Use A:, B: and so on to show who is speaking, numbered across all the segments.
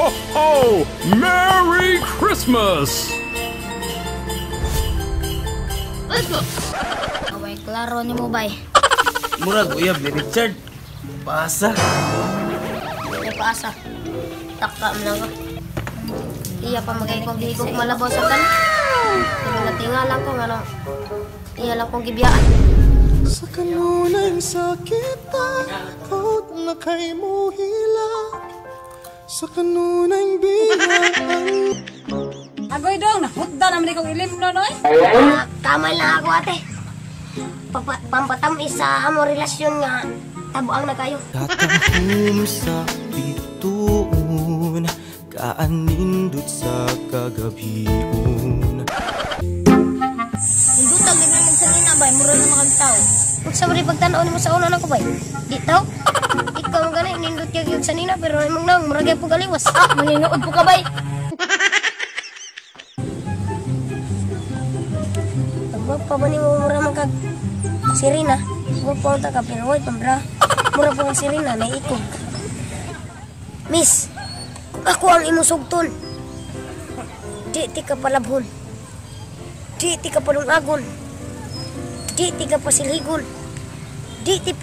A: ho, ho! Merry Christmas!
B: Let's go! Away, klaro ni mo, bay.
C: Murag uyab ni Richard. Paasa.
B: May paasa. Taka mo lang ko. Iya pa magay-higog malabaw sa kan. Tingala ko, ano. Iya lang kong gibiyaan.
D: Sa kanunay sakit takot na kay mo hila. Sa kanunay bilang
E: Agoy dong, nahutda naman ikong ilim no, noy?
B: Kamay lang ako, ate. Pampatam isa mo relasyon nga tabuang na kayo.
D: tatahom sa bituon, kaanindot sa kagabion.
B: Indutang ginaling sa nina, bay. Mura na makagtao. Kung sa mali pagtanaw mo sa ulo na ko, bay. Di tao. Ikaw ang ganay, nindot yung sa nina, pero namang nang, maragay po galiwas. Maninood po ka, bay. Huwag pa ba ni mo mura magkag sirina? Huwag pa unta ka, pero huwag pambra. Mura po ang sirina, naiikog. Miss, kung ako ang imusugton, di ka palabhon. Di ti ka palungagon. Di ti ka pasilhigon. Di ti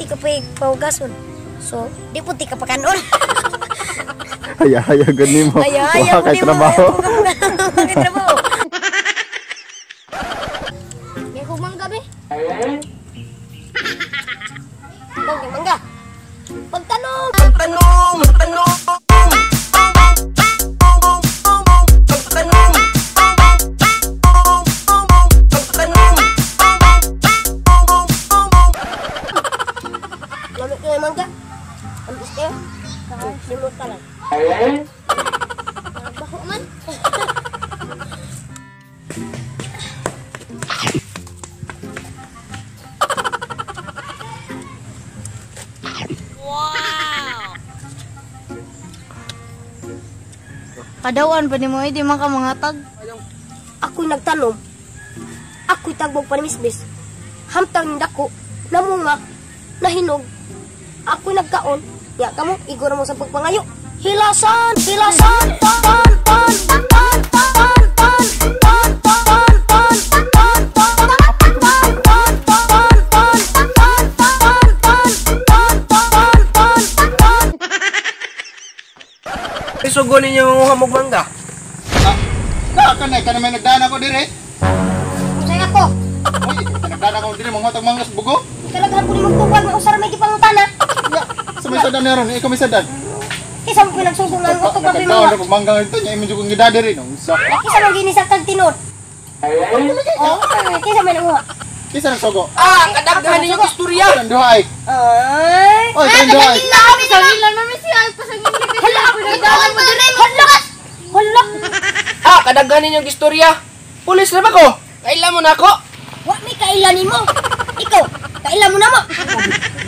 B: ka paugason. So, di po ti ka pakanon.
F: Haya gani mo.
B: Haya
F: kay trabaho.
B: Kay trabaho. May kumang gabi. Mangga. Pagtanong. Lamit kayo mangga. Ambis kayo. Limot ka lang. Baho man.
E: Kadawaan pa ni mo, di man ka mangatag.
B: Ako'y nagtanom. Ako'y tagbog panimisbis. Hamtang nindako. Namunga. Nahinog. Ako'y nagkaon. Ya kamu, igor mo sa pagpangayo. Hilasan!
C: Isugo ninyo hamog mangga.
F: Kanay may nagdaan ako dire.
B: Usay ako.
F: Uy, nagdaan ako dire mga tag mangas bugo.
B: Kalagahan ko ni mong tuwan. Mausara may kipangutana.
F: Sa may sadan naron, ikaw may sadan.
B: Isa mo pinagsugo nga ko pa
F: Nagdaan ako manggang ito niya imong jugong gidade rin. Sa
B: Isa mo gini sa tagtinod. Kisa may nanguha.
F: kisa nagsugo.
C: Kadaghan ninyo istorya.
F: Ang duhay.
B: Ay!
F: Oy, ang duhay.
E: Pasangin mami siya, pasangin
B: Hala! Nagdagan mo din! Hala!
C: Kadaghan ninyo istorya. Pulis na ba ko? Kailan mo na ako?
B: Wa may kailanin mo! Ikaw! Kailan mo na mo!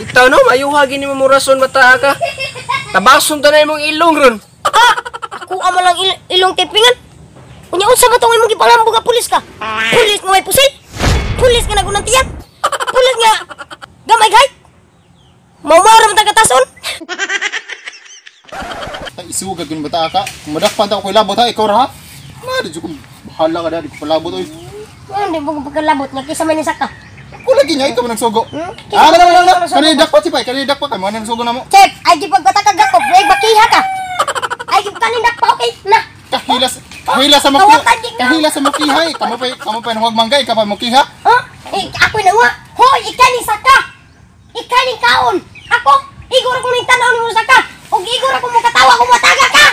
C: Bitaw no, mayuhagi ni mo rason bata ka. Tabason ta na imong ilong ron.
B: Ako ama lang ilong tipingan! Unya unsa ba tong imong gipangambog ka pulis ka? Pulis nga may pusil? Pulis nga nagunang tiyan? Pulis nga gamay gay? Maumaram ta katason?
F: Ay isuga gyud bata ka. Madakpan ta ko labot ha ikaw ra ha. Madi jud ko bahala ka dali ko palabot oy.
B: Hindi mo pagkalabot niya kisa may nisaka.
F: Ko lagi niya ikaw nagsugo.
B: Kisa
F: Wala. Kanina dakpa si Pai, kanina dakpa kay mo nang sugo na mo.
B: Check! Ay gipagbatakag ako! Break bakiha ka! Ay gipkanindak pa okay na!
F: Kahila sa makihay. Kamu pa huwag manggay ka pa makiha.
B: Huh? Ako na nga! Hoy! Ikani saka! Ikani kaon! Ako! Igor akong nagtanaw ni mo saka! Huwag igor akong makatawa kung mataga ka!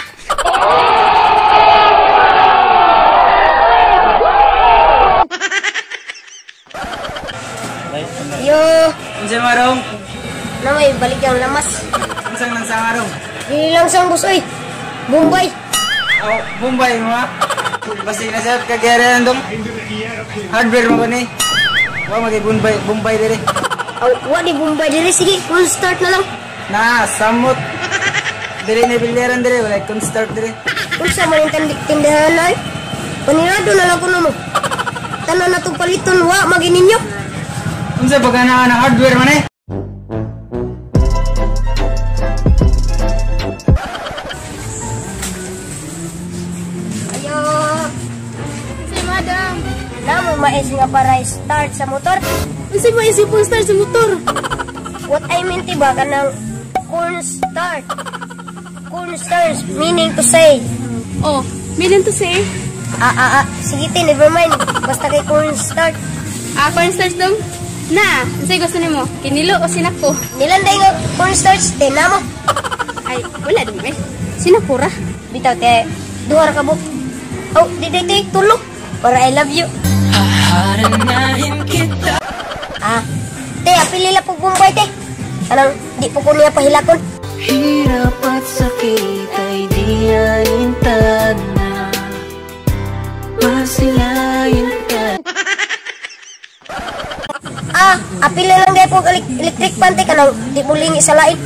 B: Yo!
C: Unsa marong?
B: Na may balik yung lamas.
C: Unsang nang sangarong?
B: Dili lang sang busoy. Bombay.
C: Oh, Bombay mo ha. Basta na sa kagere andong. Hardware mo ba ni? Wa magi Bombay dire.
B: Wa di Bombay diri sige. Full start na lang.
C: Na samot. Dire na bilderan dire wala kun start dire.
B: Unsa man yung tindahan ay? Panirado na lang ko mo. Tanan na itong paliton, wa, magininyo.
C: Unsa pagana ng hardware man eh?
B: para start sa motor.
E: Kasi mo isipon start sa motor.
B: What I mean tiba kanang cornstarch. Cornstarch meaning to say.
E: Oh, meaning to say?
B: Sige te, never mind. Basta kay cornstarch.
E: Cornstarch dong? Na, say gusto nimo? Kinilo o sinako?
B: Nilanday nga cornstarch, te na mo.
E: Ay, wala din eh. Sinakura.
B: Bitaw te, duhar ka buk. Oh, di tulog. Para I love you. Te, apilila po Bombay te. Anong, di po ko niya pahilakon.
D: Hirap at sakit ay di alintad na masilayan ka.
B: Apila lang gaya po electric pan te. Anong, di mo lingi sa lain.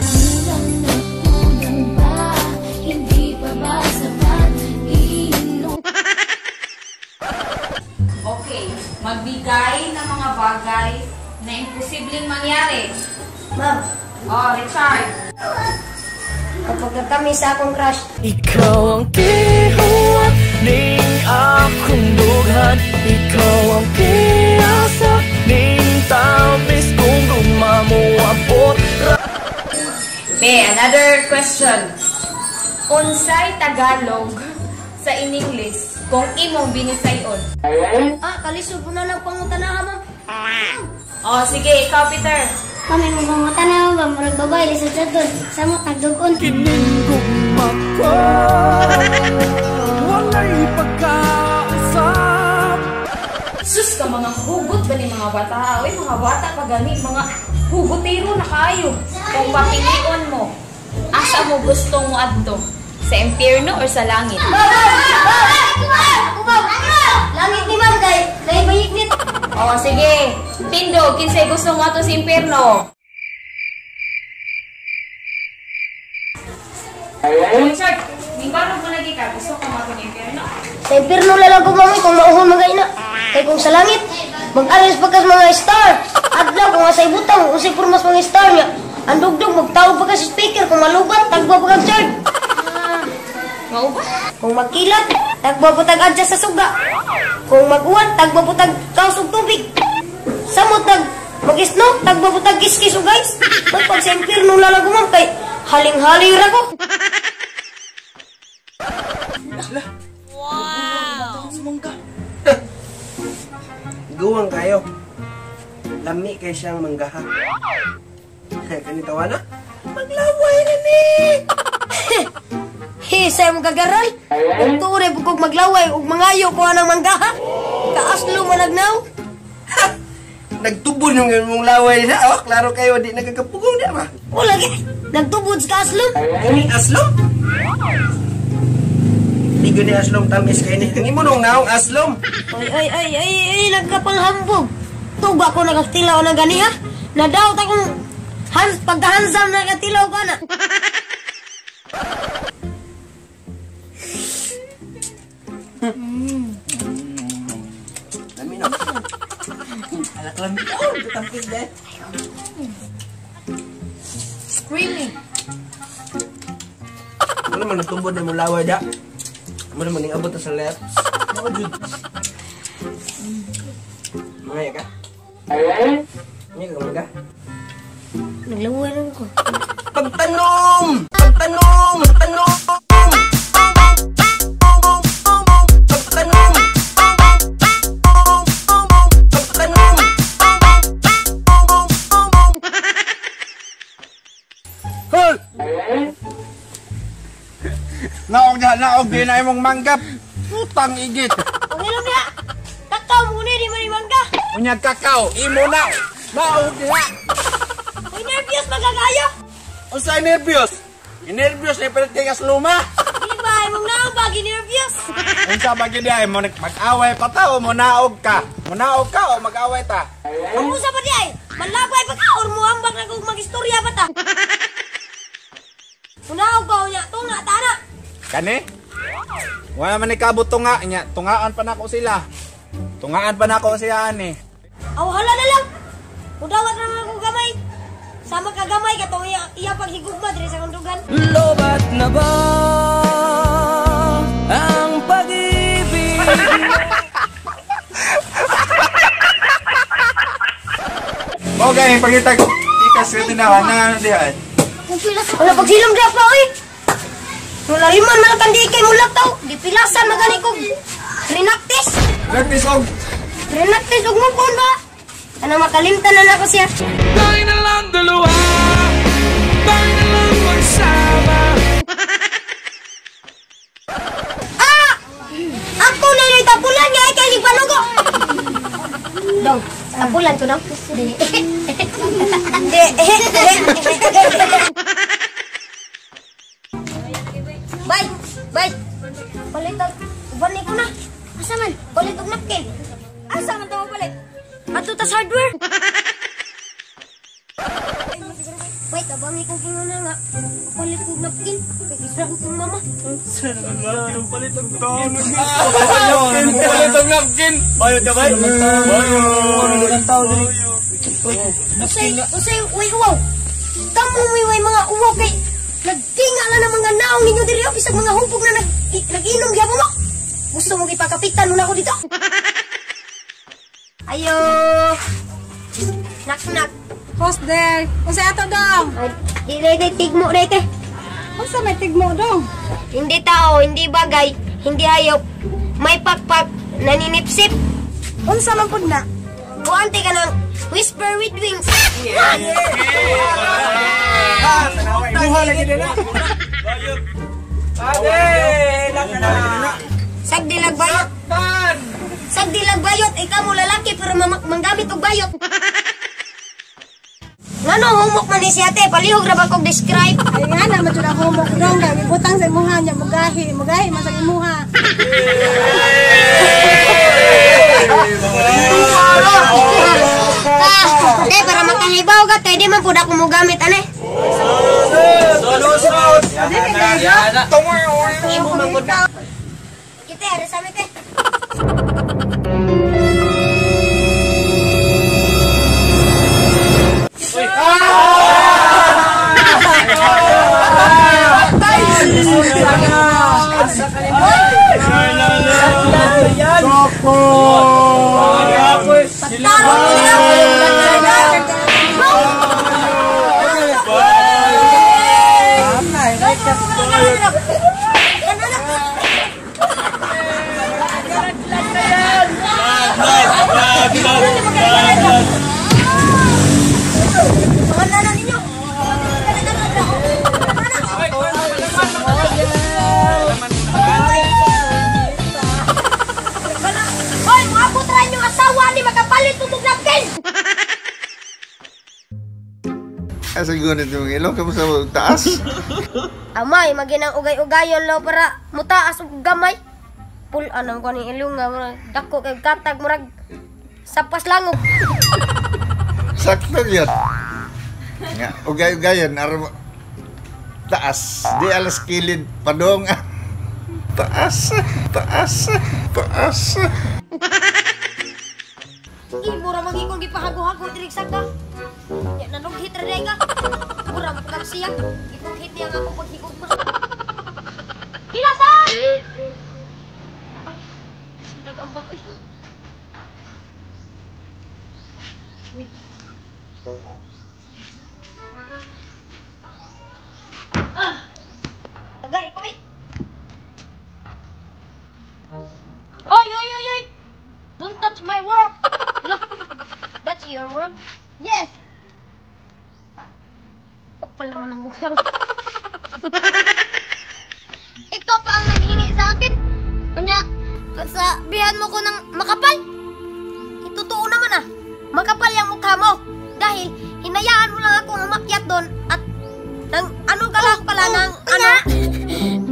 G: Okay, magbigay ng mga bagay na imposibleng mangyari.
B: Ma'am,
G: Richard.
B: kapag kami sa akong crush,
D: Ikaw ang kihuwat ning akong dughan. Ikaw ang kiasa ning tamis kung gumamuabot.
G: Another question. Unsay Tagalog sa in English kung imong binisayon?
B: kalisod po na ng pangutanahan, ma'am.
G: Sige, ikaw, Peter.
B: Kami mo pangutanahan ba, marag babae, lisod sa doon. Samot, nagdugon.
D: Kinigugma ka, walay pagkausap.
G: Sus ka, mga hugot ba ni mga bata? Uy, mga bata pa gani, mga hugotero na kayo. Kung papilion mo, asa mo gusto mo adto? Sa impyerno or sa langit?
B: Langit ni ma'am, dahil bayiknit.
G: Sige. Tindo, kinsay gusto mo ato sa impyerno? Richard, mingbarong mo lagi ka. Gusto ko mo ato sa impyerno?
B: Sa impirno lang ko, mami, kung mauhon magay na. Kaya kung sa langit, mag-alis pagkas mga star. Adlaw, kung asay butang, usay purmas mga star niya. Ang dugdug, magtawag pagkas speaker. Kung malubat, tagwa pagkas charge.
G: Mao ba?
B: Kung magkilat, tagwa putag adya sa suga. Kung mag-uwan, tagwa putag kaos ug tubig. Samot mag-snow, tagwa putag kiskis o guys. Pag sa impirno lang ako, ma'am, kay haling-haling ra ko.
C: Guwang kayo. Lami kayo siyang manggaha. Kanitawa na? Maglaway na ni!
B: Say mo kagaral. Kung tuure bukog maglaway ug mangayo ko anang manggaha. Kaaslo managnaw.
C: Nagtubon yung mong laway na. Klaro kayo, di nagkakapugong di ba?
B: Wala gid. Nagtubod sa kaaslo.
C: Ini aslom? Di gani aslom tamis kayo ni. Hindi mo nung naong aslom.
B: Ay, nagkapanghambog. Tuba ko nagatilaw na gani ha. Nadaot akong pagkahansam nagatilaw ka na.
C: Dami na. Alak lang bitaw. Tampid deh.
G: Screaming.
C: Mo naman natumbod na mong laway da. Mo naman yung abot na sa left. Ako jud. Mangaya ka? Mangaya ka mga?
B: Naglaway lang ko.
C: Pagtanom! Pagtanom! Pagtanom! Pagtanom! Pagtanom!
F: Hoy! Naog din na imong manggap. Putang igit.
B: Panginom niya. Takaw mo ni man mangga.
F: Unyag kakao, imo na. Naog diha.
B: Ay nervyos magagayo.
F: Unsay nervyos? Nervyos na pilitingas luma.
B: Di ba imong naong bagi nervyos?
F: Unsa ba gid ay mo mag-away pa ta o mo naog ka? Mo naog ka o mag-away ta?
B: Kung sa pa di ay, malabay pa ka or mo ambag na kung mag-istorya pa ta. Unaog ka niya, tunga tana.
F: Kani? Wala man ikabot tunga nya, tungaan pa nako sila. Tungaan pa nako siya ani.
B: Aw hala na lang. Udawat na ako gamay. Sama ka gamay ka to iya paghigugma diri sa kundugan.
D: Lobat na ba ang pag-ibig?
F: Okay, pagkita ikas ka tinawan na diyan.
B: Wala pagsilong dyan pa, oy. Wala liman, malakan di kay mulak tao. Di pilasan magani ko. Rinaktis.
F: Practice og.
B: Rinaktis og mukon ba? Ano makalimtan na ako siya.
D: Tayo na lang dalawa, tayo na lang magsama.
B: Ako na yung tapulan niya, kay Lipanugo. Dong, tapulan ko dong. Bye. Palit ang ubanay ko na. Asa man? Palit ang napkin. Asa man ito palit? Ato tas hardware. Wait, abangay kong kinuna nga. Palit kong napkin. Isra ko kong mama.
F: Palit og napkin. Bayad ka ba?
B: Usay, uy, uwaw. Kamu uy, mga uwaw kay nagtinga lang ng mga naong ninyo diri o bisag mga humpog na nag-inom gyapon mo. Gusto mo ipakapitan mo na ako dito. Ayo. Nak.
H: Host there. Unsa ato dong?
B: Dili tigmo dete.
H: Unsa may tigmo dong?
B: Hindi tao, hindi bagay, hindi hayop. May pakpak, naninipsip.
H: Unsa man pud na?
B: Buante ka ng whisper with wings.
F: Buha lagi din na.
B: Sagdilag bayot. Sagdilag bayot. Ikaw mo lalaki pero manggamit og bayot. Ngano humok man ni si ate, palihog ra ba kog describe?
H: Ay nga na man jud ako mo dong gami butang sa imuha nya mugahi man sa imuha.
B: Para makahibaw ka, tayo di man po na kumugamit, ane? Kita, ada sa amin, te.
I: Asa gunit yung ilong kamu sa taas?
B: Amay, maginang ugay-ugayon lo para mutaas og gamay. Pul anong ko ni ilong nga murag dako kay katag murag sapas langog.
I: Sakto yun. Nga, ugay-ugayon aron taas. Di alas kilid padong. Taas.
B: Mura magi ko gipahago-hago diri sa ka. Ya nanughit ra day ka. Mura magkam siya. Ginughit niya nga ako paghigog mo. Hilasan! Nagambak ay. Tagay ko eh. Oy! Don't touch my work! Look, that's your work? Yes! Pala mo ng musang. Ikaw pa ang naghingi sa akin. Kanya, sabihan mo ko ng makapal. Itotoo naman ah. Makapal yung mukha mo. Dahil hinayaan mo lang akong umakyat doon at nang ano ka lang pala ng ano.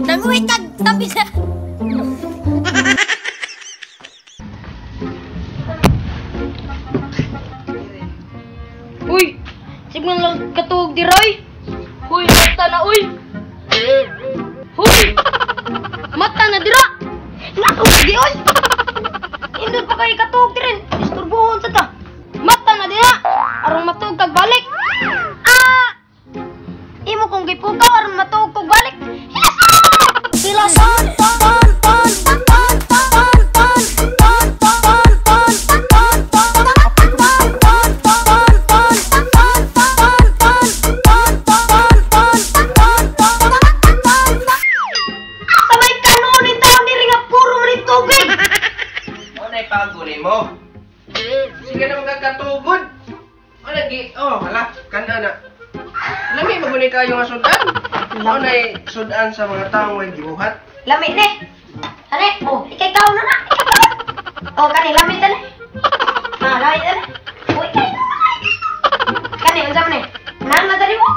B: Nanguhit ka tabi sa...
E: Uy! Sigman lang katuog di Roy! Uy! Mata na uy! Uy! Mata na dira! Nakawag di oy! Hindi pa kayo katuog di rin! Disturbuhon sa ta! Mata na dira! Arong matuog kag balik! Imo kong gipukaw arong matuog kag balik! Hilasan!
C: kayo nga sudan. Ano na sudan sa mga taong may gibuhat?
B: Lami ni. Ane, oh, ikay kaon na. Oh, kani lami tani. Ah, lami tani. Oh, ikay kaon. Kani unsa man ni? Nan madali mo?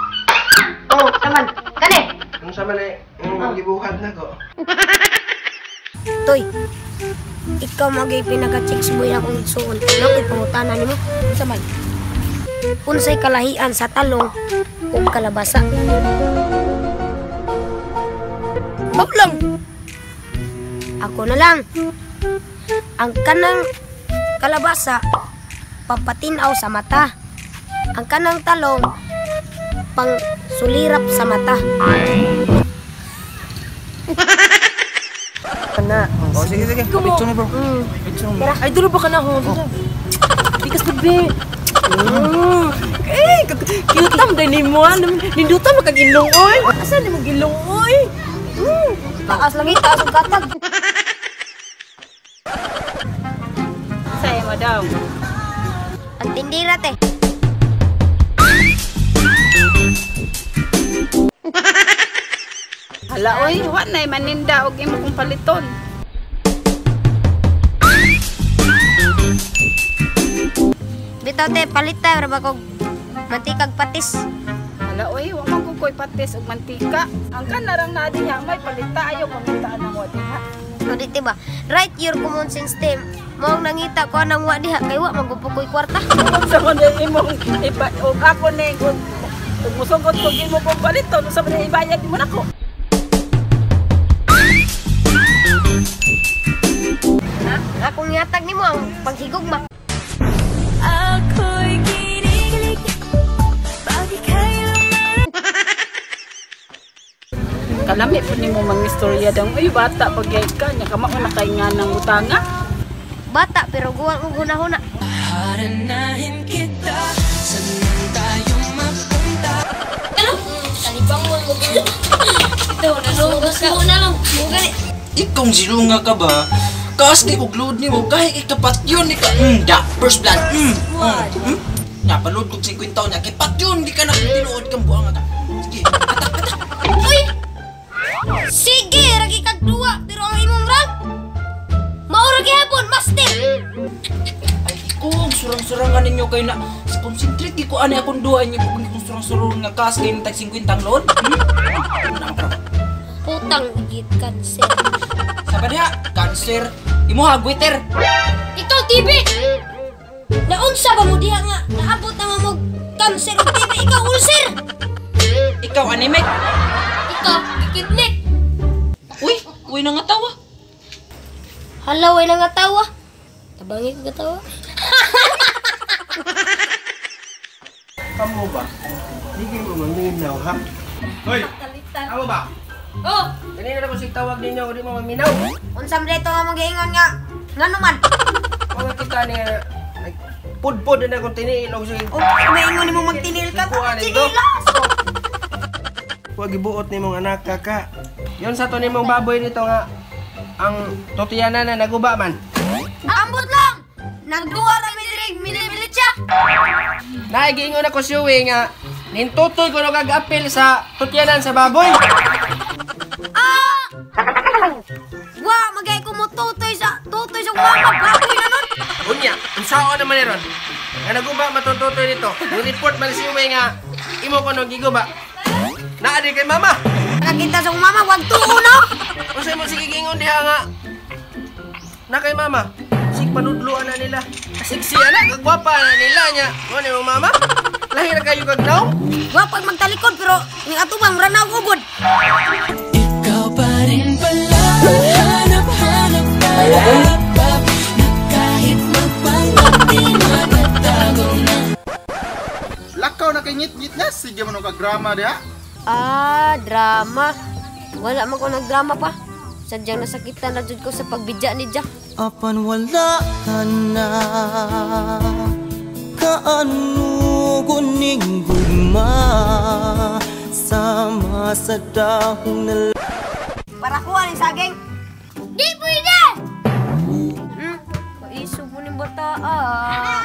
B: Oh, saman. Kani.
C: Unsa man ay gibuhat na ko?
B: Toy. Ikaw magay pinaka-chicks boy akong igsuon. Ano pangutana nimo? Unsa man? Unsay kalahian sa talong ug kalabasa? Baglang. Ako na lang. Ang kanang kalabasa papatinaw sa mata. Ang kanang talong pang sulirap sa mata.
C: Kana. Oh, sige. Picture na bro. Picture mo.
H: Ay, dulo ba ka na ho? Bikas na be. Eh, cute tam din mo. Ninduta makagilong oy. Asa ni mo gilong oy?
B: Taas lagi, taas ang katag.
H: Saya madam.
B: Ang tindira te.
H: Hala oy, wa na maninda og imo kong paliton.
B: Bitaw te, palit tayo ra kog mantikag patis.
H: Hala oy, wa man ko koy patis og mantika. Ang kanarang na diha may palita ayo pamintaan na mo diha.
B: O di ba? Right your common sense te. Mao nangita ko nang wa diha kay wa magupukoy kwarta.
H: Sa man imong iba og ako ni kung musugot ko imo kong paliton sa man ibayad mo nako.
B: Akong yatag nimo ang paghigugma.
J: Ako'y kinikilig, bakit kayo
H: Kalami po ni mo mga istorya daw. Ay, bata pag-gay ka. Nya ka na kay nga ng utanga.
B: Bata pero guwang ug huna-huna.
J: Haranahin kita, saan tayo mapunta?
E: Ano? Talibang mo mo. Ito, nalugas ka na lang. Mugali.
K: Ikaw silunga ka ba? Kaas di uglood ni mo kahit ikapat yun di ka first blood napalood kong 50 taon niya kipat yun di ka na tinuod kang buang ka sige atak
B: Uy! Sige, ragi kag duwa pero ang imong rank maura gyapon, master.
K: ay kung surang-surangan ninyo kayo na concentrate di ko ani akong duwa niyo kung surang-surang nga kaas kayo tag 50 ang load
B: Putang igit cancer.
K: sabi niya cancer imo hagwiter
B: Ikaw TV. Naunsa ba mo diha nga naabot na mo cancer ug TV ikaw ulcer.
K: ikaw anemic
B: Ikaw kidney.
K: uy nangatawa
B: Hala way nangatawa. Tabangi ka tawa.
C: Kamu ba? Hindi mo maminaw ha? Hoy! Kamu ba?
B: Oh,
C: Kanina na ko sig tawag ninyo kung di mo maminaw.
B: unsam dito nga magiingon nga ngano man?
C: Mga kita ni pudpud na akong tiniilog sa
B: O maingon nimo magtinil ka.
C: Kuha nito.
B: Tinilas.
C: Huwag ibuot ni mong anak kaka. Yon sa to ni mong baboy nito nga ang totiyanan na naguba man.
B: Ambot lang. Nagduwa ra mi diri minimilit siya.
C: Naigiingon ako siuwi nga nintutoy ko no kag-apil sa totiyanan sa baboy.
B: Ah! Wa magay ko mo tutoy sa mama baboy na nun.
C: Unya, unsao naman ni ron. Nga naguba matututoy nito. Yung report man siuwi nga imo ko no giguba. Naadi kay mama.
B: Nakita sa mama wag tuo no.
C: Unsay mo sige gingon diha nga na kay mama. Sig panudloan na nila. Siksi ana kagwapa na nila nya. Mo ni mama? Lahi na kayo kag naw?
B: Wa pag magtalikod pero ni atubang ranaw ugod.
J: Ikaw pa rin pala, hanap-hanap palapap na kahit magpanggap di magtatago na.
F: Lakaw na kay ngit-ngit na sige mo no kag drama diha.
B: Ah, drama. Wala man ko nagdrama pa. Sadyang nasakitan na jud ko sa pagbidya ni Jack.
L: Apan wala ka na kaano guning gugma sama sa dahon na
B: Para kuha ni saging. Di pwede! Kaiso mo ni bata ah.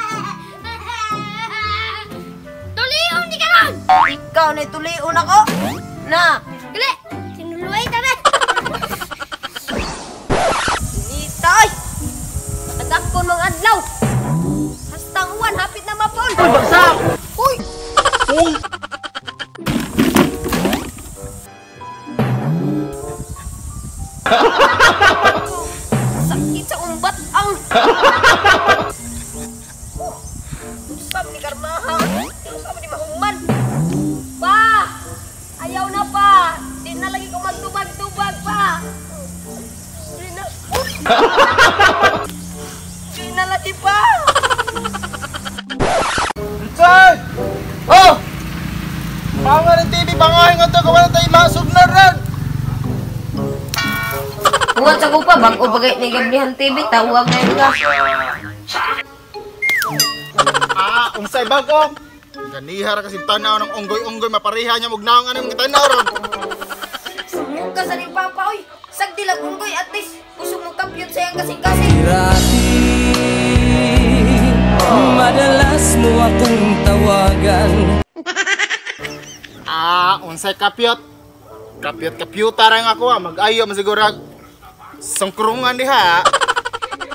B: Tuliyon, di ka na man! Ikaw na tuliun ako! Na!
E: Dili! Sinuluay ka na!
B: Sinitay! Nagakon mga adlaw! Hastang uwan, hapit na mapon!
C: Uy, bagsak!
B: Uy!
C: Uy!
B: Sakit sa umbat ang... Usap ni Karmahan! Usap ni Mahuman! Pa! Ayaw na pa! Di na lagi ko magtubag-tubag pa! Di na... Di na lagi pa!
C: Sir! Oh! Pangar ng TV, pangahin nga ito, kawala tayo masog na rin!
B: Buwan sa kupa, bago bagay ni Gabrihan TV, tawag na yun ka.
I: Unsay bago? Ganihara kasi tanaw ng unggoy-unggoy, mapariha niya mugnaong anong tanaw ron.
B: Sumuk ka sa rin papa, oy! Sagdilag unggoy, at least gusto mong kapyot sa iyang kasing-kasing.
L: Madalas mo akong tawagan.
I: Unsay kapyot? Kapyot-kapyuta rin ako mag-ayo masigurag. Sangkurungan diha.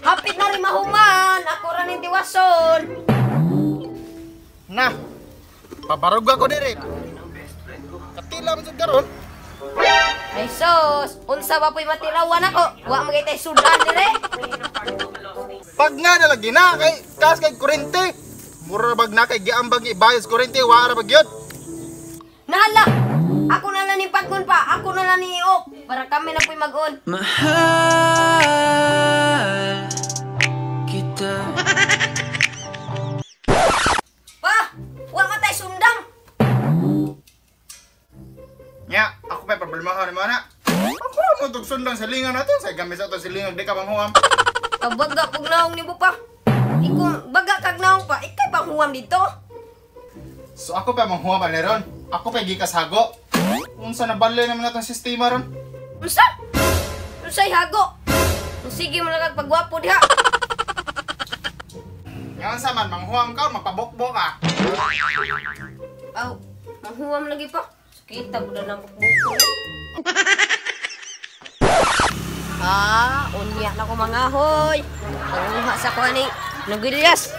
B: Hapit na rin Mahuman, ako rin yung tiwason.
I: Nah, pabarog ako diri. Katila man jud karon.
B: Ay sos, unsa ba po'y matirawan ako? Wa magitay sudan dire.
I: Pag nga nalagi na kay kas kay kurente. Mura bag na kay giambag ibayos kurente wa ra bagyod.
B: Nahala! Ako na lang ni pagkon pa, ako na lang ni Iok. Para kami na po'y mag-on.
L: Mahal kita.
B: Pa! Wa matay sundang!
I: Nya, ako pa problema ni mana. Ako mo tugson lang sa lingan nato sa gamis ato silingan di ka manghuam.
B: Kabaga pug naong ni pa. Ikong baga kag naong pa, ikay pang huwam dito.
I: So ako pa manghuam ni ron. Ako pa gikas hago. Unsa na balay naman natong sistema ron?
B: Unsa? Unsay hago? Sige mo lang pagwapo diha.
I: Yan sa man manghuam ka mapabokbok ka.
B: Aw, manghuwam lagi pa. Kita mo na ng bukbuko. Unya na ko mga hoy. Panguha sa ko ani Noguilyas.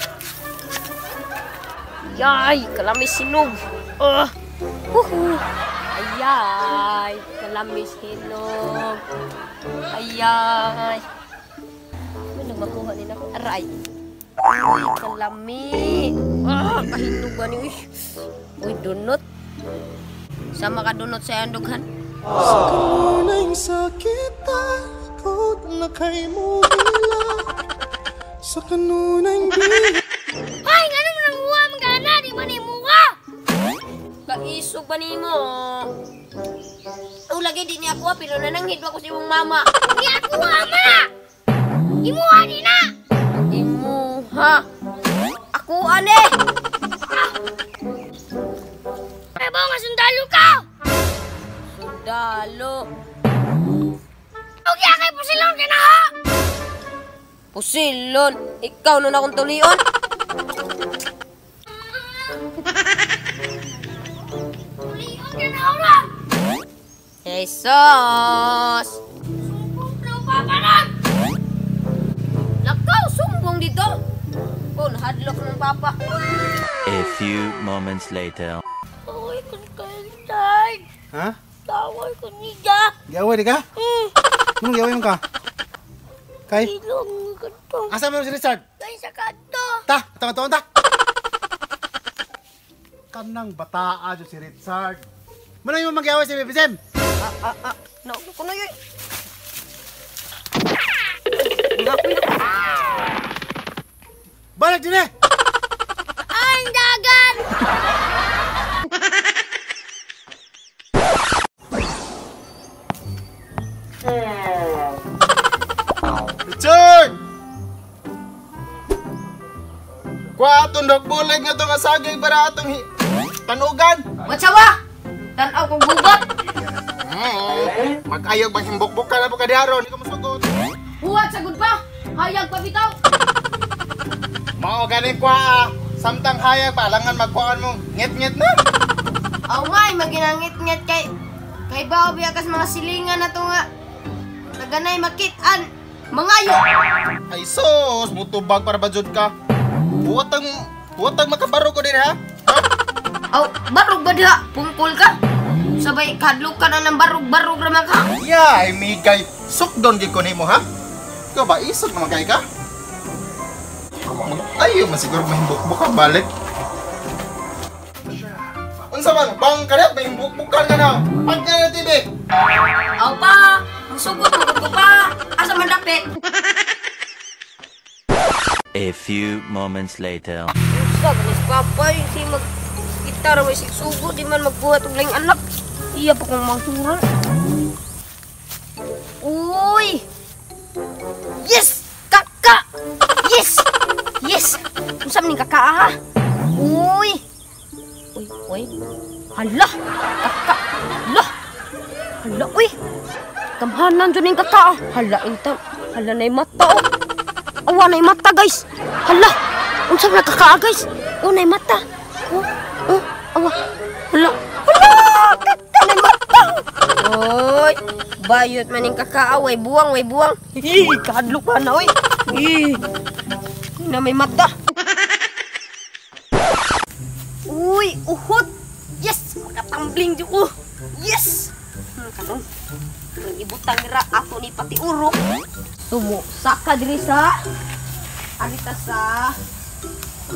B: Yay, kalamis sinog. Ayay, kalamis hinog. Ayay. Ano makuha din ako? Aray. Ay, kalami. Kahinog ba ni? Uy, dunot. Sama ka dunot sa andughan.
L: Sa kanunay sakit ako na kay mo bila. Sa kanunay bila.
E: Hoy, nga naman ang huwam ka na, di ba ni muka?
B: Kaisog ba ni mo? Lagi di ni ako, pero nananghid ako sa iyong mama.
E: Di ako ama! Imuha di na!
B: Imuha? Ako ane!
E: Ay ba nga sundalo ka?
B: Sundalo?
E: Huwag yan kay pusilon ka na ha!
B: Pusilon? Ikaw nun akong tulion?
E: Tulion ka na ora!
B: Jesus!
E: Sumbong na paparan!
B: Lakaw, sumbong dito! Hadlock ng papa.
M: A few moments later.
E: Taway ko ni Kalintay.
N: Ha?
E: Taway ko ni Ga.
N: Giaway di ka? Anong giaway mo ka? Kay?
E: Ilong ko to.
N: Asa mo si Richard?
E: Kay sa kanto.
N: Ta! Ta! Kanang bataa dyan si Richard. Mano yung mag-iaway si Baby Jem?
B: Nauna ko na yun.
N: Balik din eh!
E: Ang dagan!
I: Richard! Kuha atong dagbulag nga itong asagay para atong tanugan.
B: Matsawa! Tanaw kong gubat!
I: Mag-ayog bang himbok-bok ka na po kadiharon. Hindi ka masugot.
B: Huwag sagod pa! Hayag pa bitaw!
I: Mga galing kuha samtang hayag pa. Alangan magkuhaan mo ngit-ngit na.
B: Aw nga, maginangit-ngit kay bao biyakas mga silingan na to nga. Naganay makitaan. Mangayo.
I: Ay sos, mutubag para ba jud ka? Buwatang makabaro ko din ha?
B: Aw, barog ba diha? Pungkol ka? Sabay kadlok ka na ng barog-barog ramang ka?
I: Yay, migay. Sukdon gid ko nimo ha? Ikaw ba isok naman kay ka? Ayaw man siguro mahimbok-bok ka balik. Unsa man, bang kanat mahimbok-bokan ka na. Pag na TV.
B: Aw pa, musugot mo ko pa. Asa man dapit?
M: A few moments later.
B: Sa ganis papay, si mag-gitar may sigsugo, di man magbuhat og laing anak. Iya pa kong mangsuran. Uy! Yes! Kaka! Yes! Yes! Unsa man ning kaka ha? Uy! Uy! Hala! Kaka! Hala! Hala, uy! Kamhanan dyan ning kaka. Hala, intam. Hala na yung mata, oh. Awa na yung mata, guys. Hala! Unsa man kaka, guys? Oh, na yung mata. Oh, awa. Hala! Hala! Kaka na yung mata! Uy! Bayot man yung kaka. Way buwang, way buwang. Hihi! Kahadlok ka na, uy. Hihi! Na may mata. Uy! Uhot! Yes! Makatambling dyan ko. Yes! Kanong ibutang nira ato ni pati uro. Tumo saka diri sa arita sa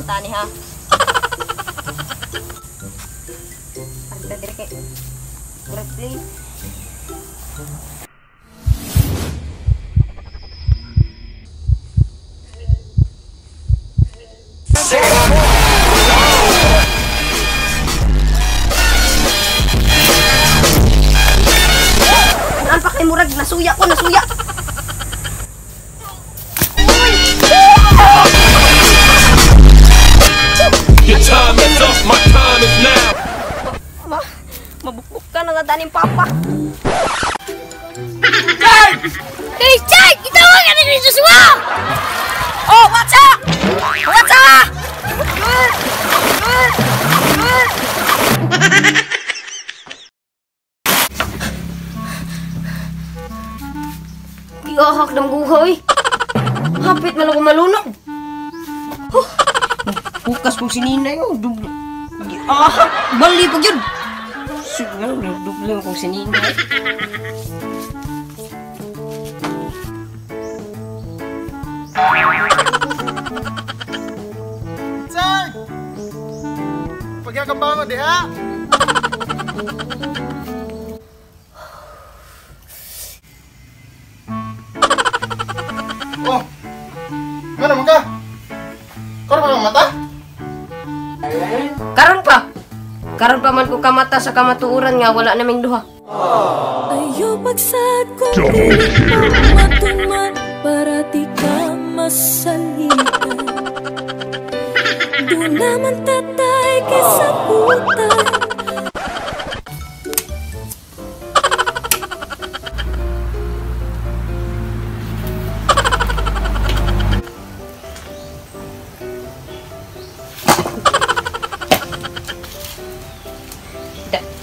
B: tani ha. Arita diri kay correctly. Pakai murag nasuya ko, nasuya.
D: Your time is up, my time is now.
B: Mabukbuk ka na nga daning papa. Chard! Hey, Chard! Itawa ka na ni Joshua! Oh, what's up? What's up? Ihahak ng guhoy. Hapit man ako malunod. Bukas kong sininay mo. Bali pag yun. Siguro, dublo kong sininay.
I: Sir! Pagkakabang mo, di ha? Oh, mana naman ka? Karon pa mata?
B: Karon pa. Karon pa man ko kamata sa kamatuuran nga wala naming duha.
J: Ayaw pagsad kung pilit mo matuman para di ka masalitan. Doon naman tatay kaysa putan.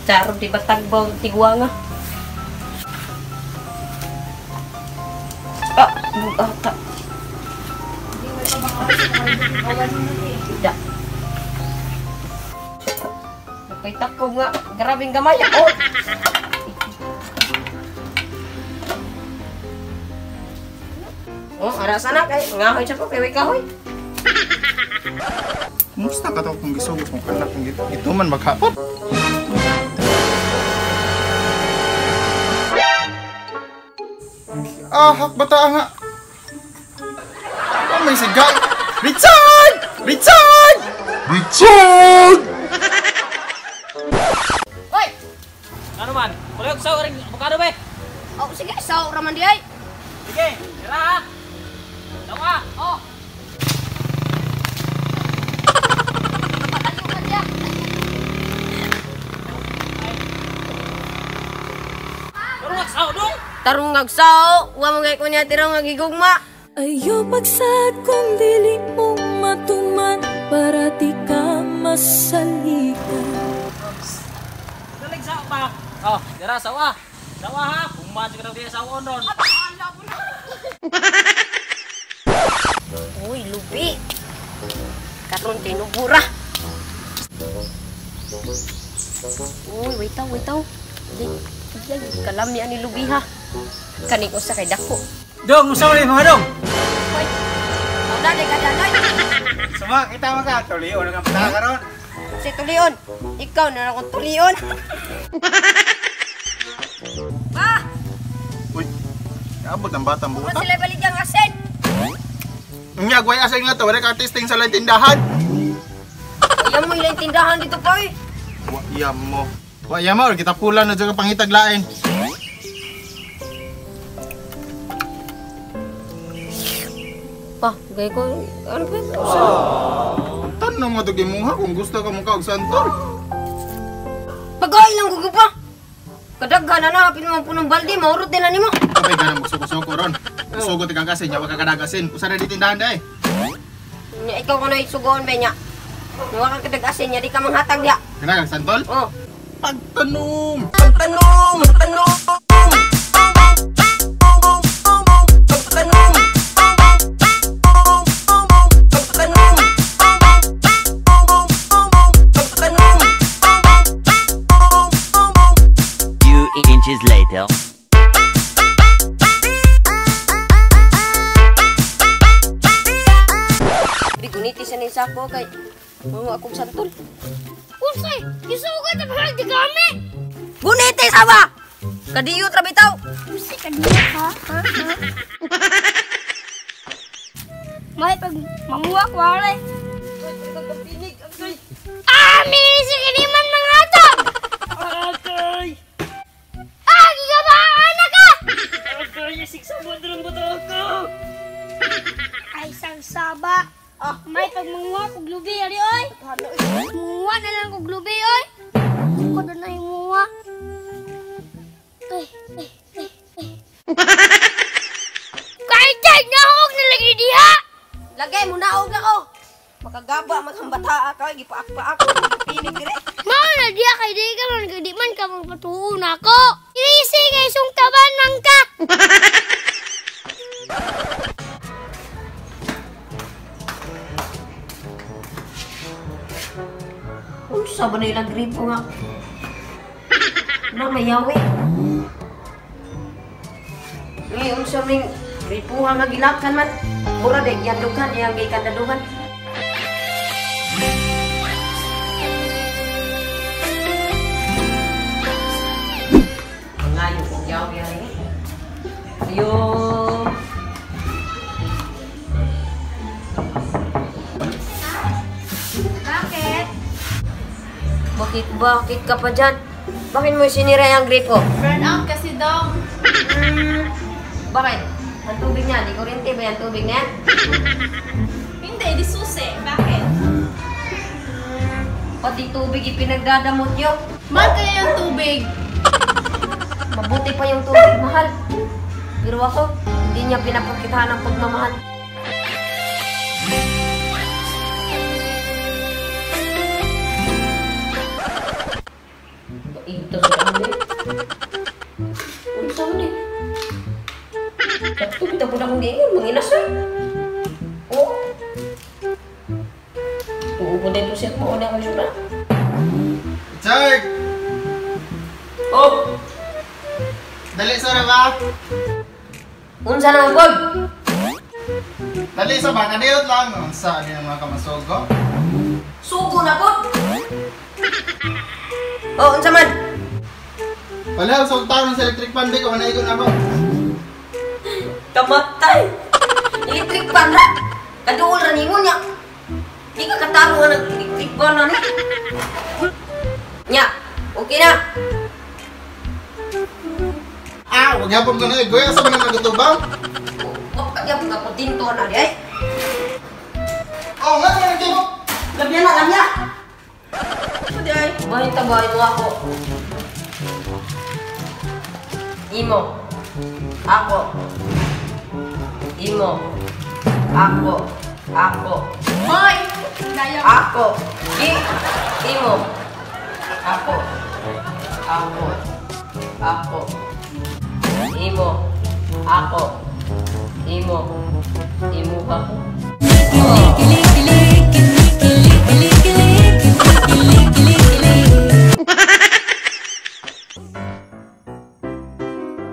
B: Charot di batagbaw tigwanga. Bugata. Tidak. Nakita ko nga, grabing gamay ako. Oh, ara sana kay ngahoy siya ko kay kahoy.
I: Musta ka to kung gisugod kung anak kung ito man maghapon? Hak bata nga. Oh, may sigay. Richard! Richard! Richard!
B: Hoy!
K: Ano man? Kulay ko sa ring avocado be.
B: Oh, sige, sa raman di ay.
K: Sige, tira ha. Dawa.
B: Oh. Tarong ngagsaw, wa mo gay kunya tirong ngagigugma.
J: Ayaw pagsad kung dili mo matuman para di ka masalitan.
K: Oh, dira sawa. Sawa ha. Kuman ka daw diya sa ron.
B: Uy, lubi. Karon tinubura. Uy, wait taw. Di kalam niya ni lubi ha. Kani ko sa kay dako.
N: Dong, usaw ni mga dong.
B: Uy. Wala di ka danoy.
N: Sama kita maka tulion nga pata karon.
B: Si Tulion, ikaw na akong Tulion. Pa!
I: Uy, abot ang batang buta.
B: Kung sila balik ang asin.
I: Nyagway asay nga to, wala ka testing sa lang tindahan.
B: Ayaw mo ilang tindahan dito pa eh.
I: Wayam mo. Wayam mo, kita pula na dyan pangitag lain.
B: Pa, gaya ko, ano ba?
I: Tanong mo ito gimuha kung gusto ka mong kaog santol.
B: Pagkain lang gugu pa. Kadaghan na napin mo punong balde, maurot din na ni mo.
I: Kapay ka na magsuko-suko ron. Sugot ikang kasi, nyawa ka kadagasin. Usa na di tindahan da eh.
B: Ikaw ko na isugoon ba niya. Nawa ka kadagasin niya, di ka manghatag niya.
I: Kanagang santol?
B: Oo.
I: Pagtanong!
M: Inches later.
B: Biguniti sa nisako kay mga akong santol.
E: Unsay, isugat ang halag di kami.
B: Guniti sawa! Kadiyo trabitaw.
E: Unsay kadiyo ha? May pag mamuwak wala. Misi kiniman mga ato.
K: Okay.
E: Gigabaan na ka!
K: Okay, siksa mo doon ba ako?
E: Ay, sangsaba. May pag manguha kong lubi, ari oy. Manguha na lang kong lubi, oy. Ako na na yung manguha. Kahit dyan, nahog na lagi diha.
B: Lagay mo naog ako. Makagaba, maghambata ka, gipaak-paak, pinig dire.
E: Mao na diya kay di ka man, di man ka magpatuon ako. Irisi kay sungtaban man ka.
B: Unsa ba nila gripo nga? Na mayawi. Unsa ming gripo nga gilakan man. Mura dek yan dukan, yang gikan dadukan. Mengayu kong jawab yang ini. Ayo. Bakit ka pa dyan? Bakit mo sinira yung gripo?
G: Burn out kasi daw.
B: Bakit? Ang tubig niya, di kuryente ba yung tubig na yan?
G: Hindi, di susi. Bakit?
B: Pati tubig ipinagdadamot nyo.
G: Mahal kaya yung tubig.
B: Mabuti pa yung tubig, mahal. Pero ako, hindi niya pinapakitahan ang pagmamahal. Ito sa kami. Unsa man eh? Sakto kita po na kong giingon, manginas eh. Oo. Oo po dito siya po na kong sura.
I: Chard!
B: Oh!
I: Dali sa ba?
B: Unsa na ang gold?
I: Dali sa ba? Kadiyot lang. Unsa, di na mga kamasogo?
B: Sugo na po! Oh, unsa man?
I: Wala, sultan sa electric fan, di ko manaigon ako.
B: Kamatay! Electric fan na! Kaduol na ninyo niya! Di ka kataro nga nag-electric fan na ni! Nya! Okay na!
I: Ah! Huwag yapon ko na eh. Goya sa mga nagutubang.
B: Huwag ka yapon ka po tinto na di ay!
I: Oh, nga naman nagtibo!
B: Lamya na, lamya! Di ay! Bahay tabahin mo ako. Imo. Ako. Imo. Ako. Ako.
G: Hoy! Daya mo.
B: Ako. Imo. Ako. Ako.
C: Ako. Imo. Ako. Imo. Imo ako.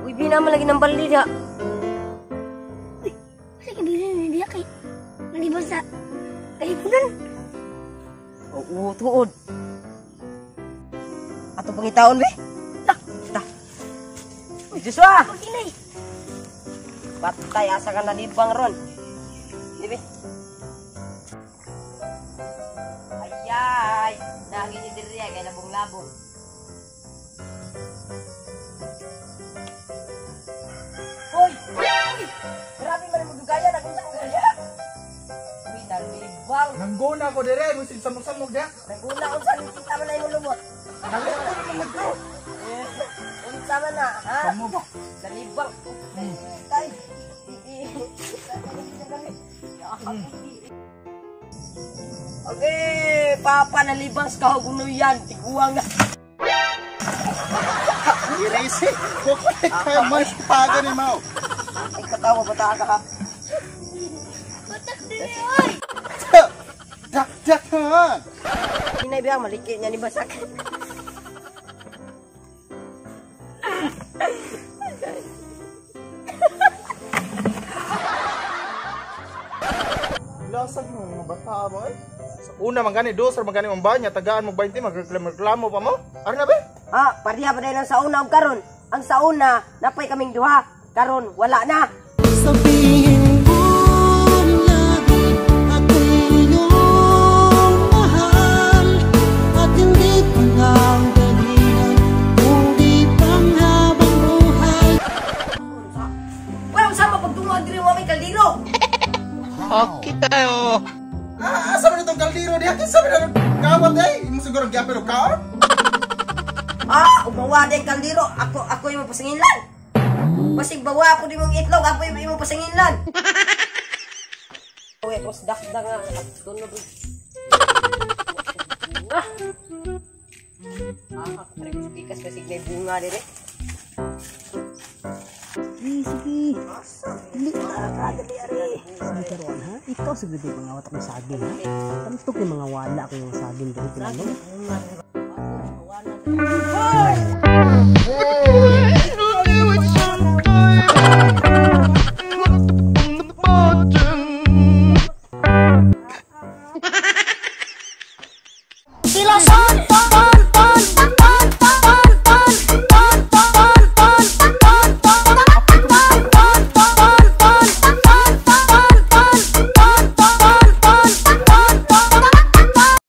B: Uy, binaman lagi ng bali dia. Uy, kasi kabilin dia kay nalibas sa kalipunan. Oo, tuod. Ato pangitaon be. Dah. Uy, Joshua. Patay asa ka na libang ron. Dibe? Ayay, nagi ni diri kay labong-labong. Hoy! Grabe man mo dugayan akong sa kanya. Uy, nalibang.
I: Nangguna ko dire, mo samog-samog dia.
B: Naguna unsa ni kita man imong lumot. Unsa man na, ha?
I: Kamu ba?
B: Nalibang. Tay. Okay, papa nalibang sa kahugunuyan, tiguang na.
I: Irisi. Kukulik kayo mas paga ni Mau.
B: Ay, katawa ba ka ha? Batak din oy!
I: Jak ha.
B: Hinay biya maliki niya ni Basak.
I: Lasag mo mga bata ba eh? Sa una man gani, dos man gani ang banya, tagaan mo 20, magreklamo pa mo? Ano na ba?
B: Ah, pariha pa dahil ang sauna o karon. Ang sauna, napay kaming duha. Karon, wala na.
J: Sabihin mo lagi ako'y iyong mahal at hindi pa ng dahilan kundi panghabang buhay.
B: Walang sama pagtunguan diri wa may kaldiro.
I: Okay tayo. Asa man itong kaldiro diha? Kinsa man gawat eh? Imo siguro gyapon og kaon?
B: Umawa din kaldiro. Ako yung pasinginlan. Basig bawa ako di mong itlog, ako yung pasinginlan. Uy, kung dakda nga, tunod. Pikas kasi may bunga din eh.
H: Sige. Hindi ka nakakadali, Ari. Sige, Karoon, ha? Ikaw sa gudi mga watak ng saging, ha? Tantok yung mga wala ko yung saging dito. Hoy!